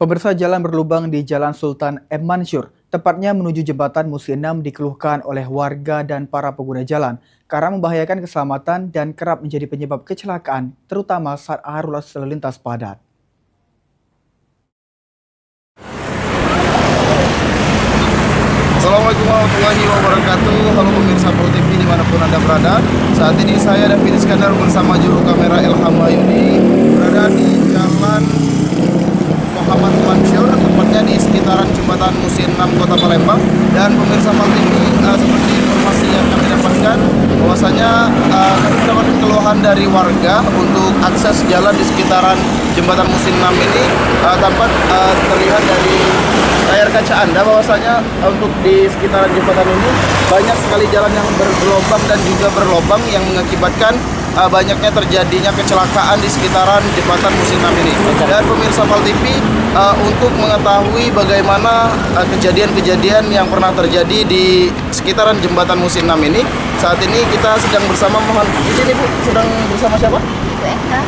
Pemirsa, jalan berlubang di Jalan Sultan M. Mansur, tepatnya menuju jembatan Musi 6 dikeluhkan oleh warga dan para pengguna jalan karena membahayakan keselamatan dan kerap menjadi penyebab kecelakaan, terutama saat arus lalu lintas padat. Assalamualaikum warahmatullahi wabarakatuh. Halo pemirsa Pro TV dimanapun Anda berada. Saat ini saya David Iskandar bersama juru kamera Ilham Wahyudi berada di Jalan Muhammad Mansur, tepatnya di sekitaran Jembatan Musi 6 Kota Palembang. Dan pemirsa Pro TV, seperti informasi yang kami dapatkan, bahwasanya kami mendapat keluhan dari warga untuk akses jalan di sekitaran Jembatan Musi 6 ini dapat terlihat dari layar kaca Anda bahwasanya untuk di sekitaran jembatan ini banyak sekali jalan yang bergelombang dan juga berlobang yang mengakibatkan banyaknya terjadinya kecelakaan di sekitaran jembatan Musi 6 ini. Dan pemirsa Pal TV, untuk mengetahui bagaimana kejadian-kejadian yang pernah terjadi di sekitaran jembatan Musi 6 ini, saat ini kita sedang bersama, mohon izin Ibu, sedang bersama siapa? Ibu Eka.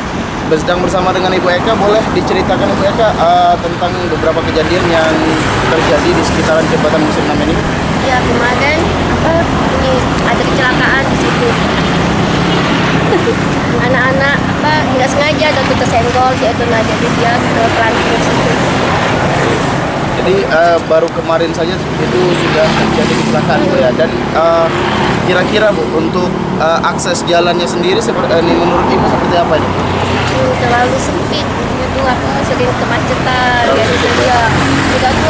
Sedang bersama dengan Ibu Eka. Boleh diceritakan Ibu Eka tentang beberapa kejadian yang terjadi di sekitaran jembatan Musi 6 ini? Ya kemarin ini ada kecelakaan di situ. Anak-anak nggak sengaja dan kita senggol itu nah jadi dia terpelanting di situ. Jadi baru kemarin saja itu sudah terjadi kecelakaan Bu ya. Dan kira-kira Bu untuk akses jalannya sendiri seperti ini menurut Ibu seperti apa ini? Terlalu sempit itu sering kemacetan jadi dia udah tuh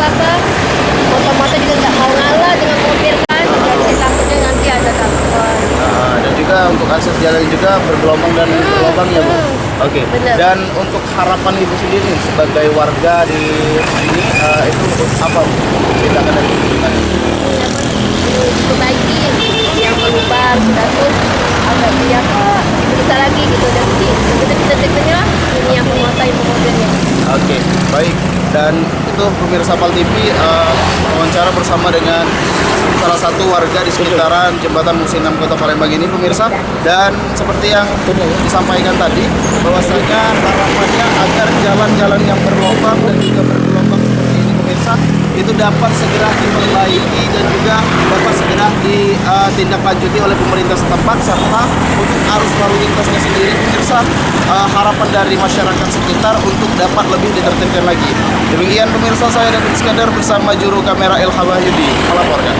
motor-motor juga nggak mau ngalah dengan mobil kan jadi takutnya nanti ada gangguan. Dan juga untuk akses jalan juga bergelombang dan berlubang ya Bu. Oke. Bener. Dan untuk harapan Ibu sendiri sebagai warga di sini itu untuk apa Bu? Tindakan dari Ibu gimana? Diperbaiki yang berubah sudah tuh agak dia bisa lagi gitu dan kita ini yang menguasai mobilnya. Oke, baik. Dan itu pemirsa Pal TV wawancara bersama dengan salah satu warga di sekitaran jembatan Musi 6 Kota Palembang ini pemirsa. Dan seperti yang disampaikan tadi bahwasanya harapannya agar jalan-jalan yang berlubang dan juga bergelombang seperti ini pemirsa itu dapat segera diperbaiki dan juga dapat segera ditindaklanjuti oleh pemerintah setempat, serta untuk arus lalu lintasnya sendiri pemirsa harapan dari masyarakat sekitar untuk dapat lebih ditertibkan lagi. Demikian pemirsa, saya David Iskandar bersama juru kamera Ilham Wahyudi melaporkan.